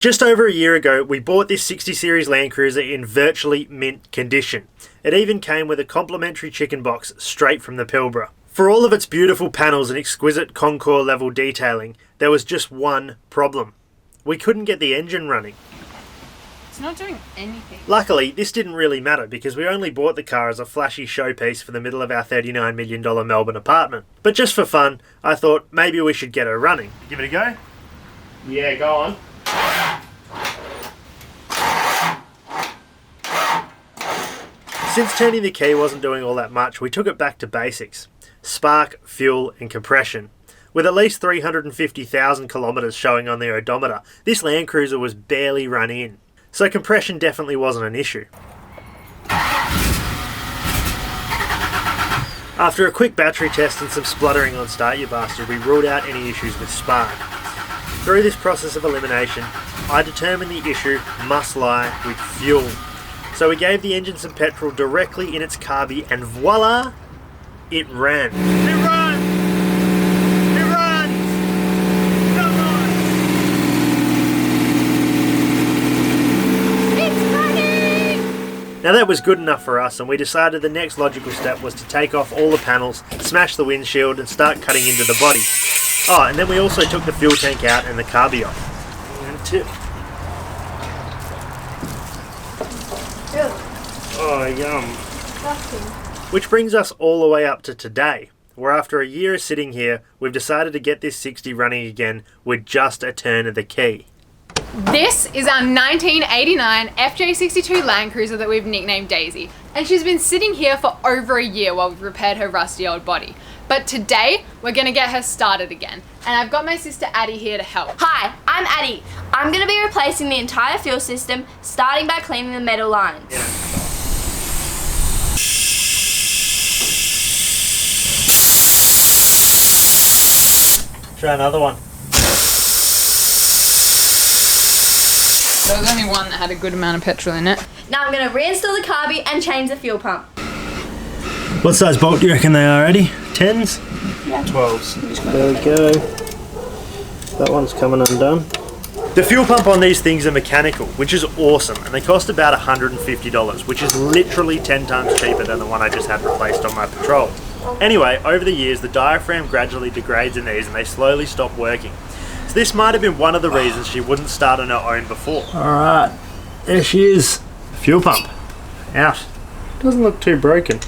Just over a year ago, we bought this 60 Series Land Cruiser in virtually mint condition. It even came with a complimentary chicken box straight from the Pilbara. For all of its beautiful panels and exquisite Concours level detailing, there was just one problem. We couldn't get the engine running. It's not doing anything. Luckily, this didn't really matter because we only bought the car as a flashy showpiece for the middle of our $39 million Melbourne apartment. But just for fun, I thought maybe we should get her running. Give it a go? Yeah, go on. Since turning the key wasn't doing all that much, we took it back to basics. Spark, fuel and compression. With at least 350,000 kilometres showing on the odometer, this Land Cruiser was barely run in. So compression definitely wasn't an issue. After a quick battery test and some spluttering on Start You Bastard, we ruled out any issues with spark. Through this process of elimination, I determined the issue must lie with fuel. So we gave the engine some petrol directly in its carby and voila, it ran. It runs! It runs! Come on! It's running! Now that was good enough for us, and we decided the next logical step was to take off all the panels, smash the windshield and start cutting into the body. Oh, and then we also took the fuel tank out and the carby off. And tip. Oh, yum. Which brings us all the way up to today, where after a year of sitting here, we've decided to get this 60 running again with just a turn of the key. This is our 1989 FJ62 Land Cruiser that we've nicknamed Daisy. And she's been sitting here for over a year while we've repaired her rusty old body. But today, we're gonna get her started again. And I've got my sister Addie here to help. Hi, I'm Addie. I'm gonna be replacing the entire fuel system, starting by cleaning the metal lines. Yeah. Try another one. There was only one that had a good amount of petrol in it. Now I'm gonna reinstall the carby and change the fuel pump. What size bolt do you reckon they are, Eddie? 10s? Yeah. 12s. There we go. That one's coming undone. The fuel pump on these things are mechanical, which is awesome, and they cost about $150, which is literally 10 times cheaper than the one I just had replaced on my Patrol. Anyway, over the years, the diaphragm gradually degrades in these and they slowly stop working. So this might have been one of the reasons she wouldn't start on her own before. Alright, there she is. Fuel pump. Out. Doesn't look too broken.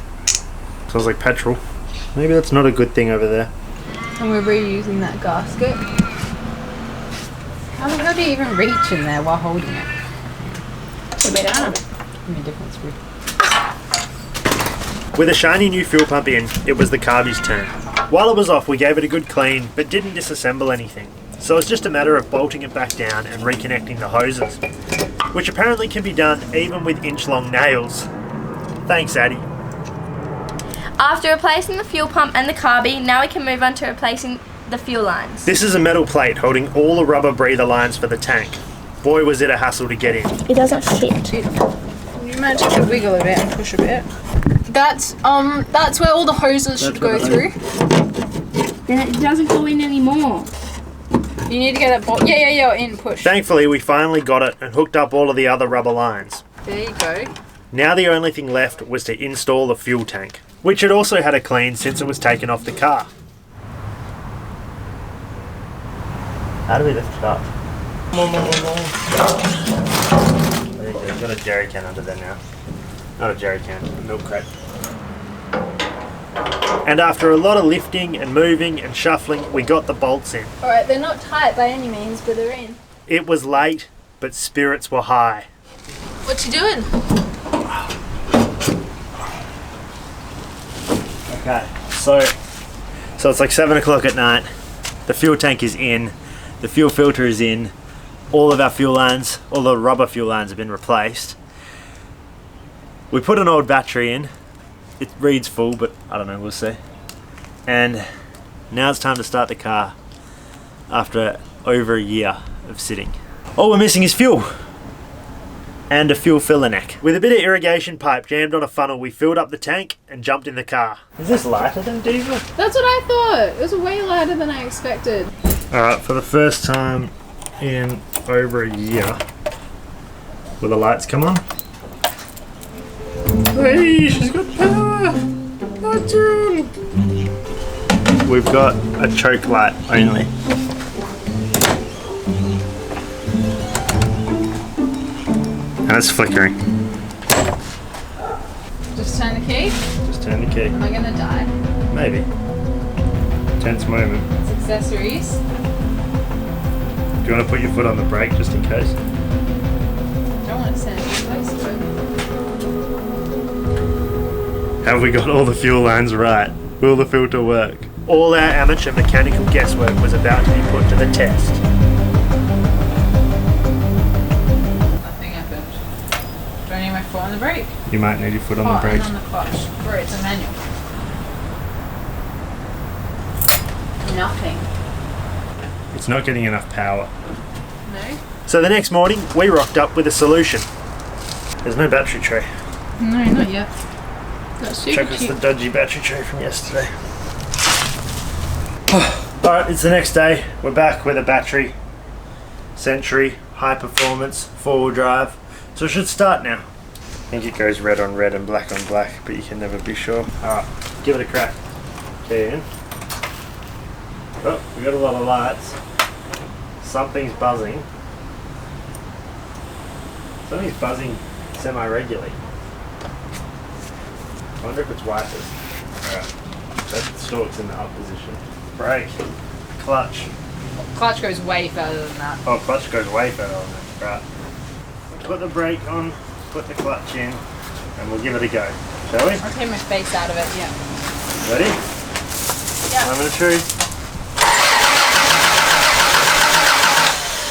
Smells like petrol. Maybe that's not a good thing over there. And we're reusing that gasket. How the hell do you even reach in there while holding it? Any difference with. With a shiny new fuel pump in, it was the carby's turn. While it was off, we gave it a good clean, but didn't disassemble anything. So it's just a matter of bolting it back down and reconnecting the hoses, which apparently can be done even with inch-long nails. Thanks, Addie. After replacing the fuel pump and the carby, now we can move on to replacing the fuel lines. This is a metal plate holding all the rubber breather lines for the tank. Boy, was it a hassle to get in. It doesn't fit. Can you imagine to wiggle a bit and push a bit? That's where all the hoses should go through. Then it doesn't go in anymore. You need to get that bolt. Yeah, in, push. Thankfully, we finally got it and hooked up all of the other rubber lines. There you go. Now the only thing left was to install the fuel tank, which had also had a clean since it was taken off the car. How do we lift it up? There you go, you've got a jerry can under there now. Not a jerry can, a milk crate. And after a lot of lifting and moving and shuffling, we got the bolts in. Alright, they're not tight by any means, but they're in. It was late, but spirits were high. What you doing? Okay, so it's like 7 o'clock at night. The fuel tank is in. The fuel filter is in. All of our fuel lines, all the rubber fuel lines have been replaced. We put an old battery in. It reads full, but I don't know, we'll see. And now it's time to start the car after over a year of sitting. All we're missing is fuel. And a fuel filler neck. With a bit of irrigation pipe jammed on a funnel, we filled up the tank and jumped in the car. Is this lighter than diesel? That's what I thought. It was way lighter than I expected. Alright, for the first time in over a year. Will the lights come on? Hey, she's got power! Lights are on! We've got a choke light only. And it's flickering. Just turn the key. Just turn the key. Am I gonna die? Maybe. Tense moment. It's accessories. Do you want to put your foot on the brake just in case? Don't want to stand too close to it. Have we got all the fuel lines right? Will the filter work? All our amateur mechanical guesswork was about to be put to the test. Nothing happened. Do I need my foot on the brake? You might need your foot on the brake. And on the clutch. Bro, it's a manual. Nothing. It's not getting enough power. No? So the next morning, we rocked up with a solution. There's no battery tray. No, not yet. That's super Check us cute. the dodgy battery tray from yesterday. Alright, it's the next day. We're back with a battery. Century, high performance, 4-wheel drive. So it should start now. I think it goes red on red and black on black, but you can never be sure. Alright, give it a crack. Key in. Oh, we got a lot of lights. Something's buzzing. Something's buzzing semi-regularly. I wonder if it's wipers. Alright, that stalk's in the up position. Brake, clutch. Clutch goes way further than that. Oh, clutch goes way further on that. Right. Put the brake on, put the clutch in, and we'll give it a go. Shall we? I'll take my face out of it, yeah. Ready? Yeah. I'm gonna choose.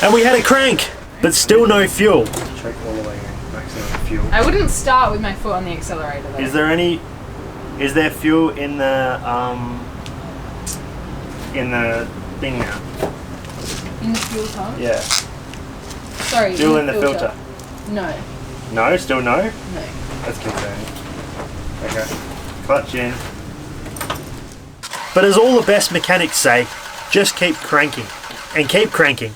And we had a crank, but still no fuel. Choke all the way in, maximum fuel. I wouldn't start with my foot on the accelerator though. Is there fuel in the thing now? In the fuel pump? Yeah. Sorry. Fuel in the filter. No. No? Still no? No. That's concerning. Okay. Clutch in. But as all the best mechanics say, just keep cranking. And keep cranking.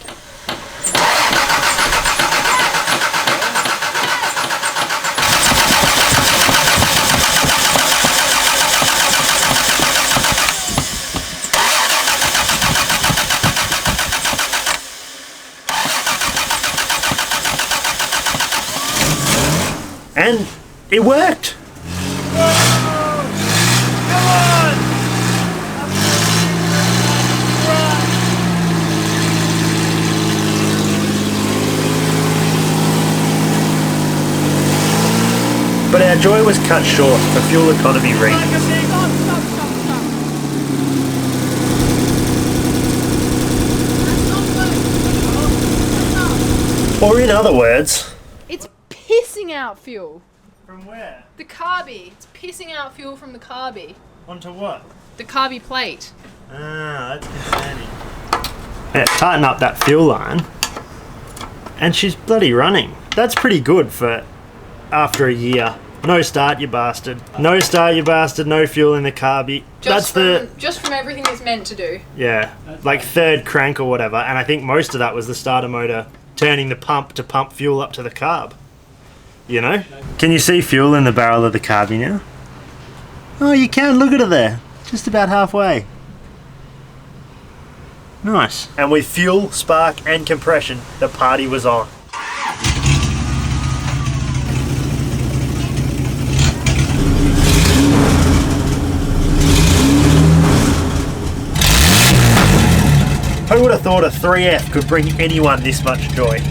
And it worked! But our joy was cut short for fuel economy reasons. Or in other words... It's pissing out fuel. From where? The carby. It's pissing out fuel from the carby. Onto what? The carby plate. Ah, that's concerning. Yeah, tighten up that fuel line. And she's bloody running. That's pretty good for after a year. No start, you bastard. No start, you bastard. No fuel in the carby. Just from everything it's meant to do. Yeah, like third crank or whatever. And I think most of that was the starter motor turning the pump to pump fuel up to the carb. You know? Can you see fuel in the barrel of the carby now? Oh, you can. Look at it there. Just about halfway. Nice. And with fuel, spark and compression, the party was on. Who would have thought a 3F could bring anyone this much joy?